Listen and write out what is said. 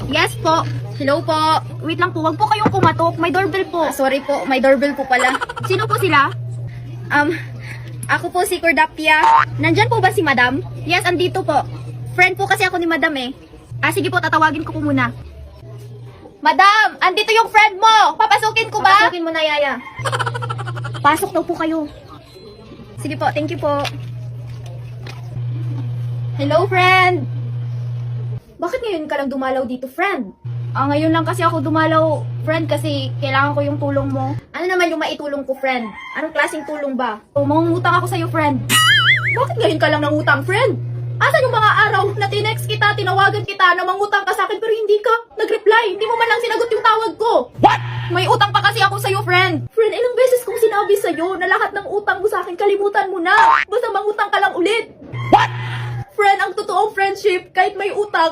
Yes po. Hello po. Wait lang po, wag po kayong kumatok. May doorbell po. Sorry po, may doorbell po pala. Sino po sila? Ako po si Cordapia. Nandyan po ba si Madam? Yes, andito po. Friend po kasi ako ni Madam eh. Sige po, tatawagin ko po muna. Madam, andito yung friend mo. Papasukin ko ba? Papasukin mo na, Yaya. Pasok daw po kayo. Sige po, thank you po. Hello, friend. Bakit ngayon ka lang dumalaw dito, friend? Ngayon lang kasi ako dumalaw, friend, kasi kailangan ko yung tulong mo. Ano naman yung maitulong ko, friend? Anong klaseng tulong ba? Mangungutang ako sa'yo, friend. Bakit ngayon ka lang nangutang, friend? Asan yung mga araw na tinext kita, tinawagan kita na mangutang ka sa akin pero hindi ka nag-reply? Hindi mo man lang sinagot yung tawag ko. What? May utang pa kasi ako sa'yo, friend. Friend, ilang beses kong sinabi sa'yo na lahat ng utang mo sa akin, kalimutan mo na. Basta mangutang ka lang ulit. What? Friend, ang totoong friendship, kahit may utang,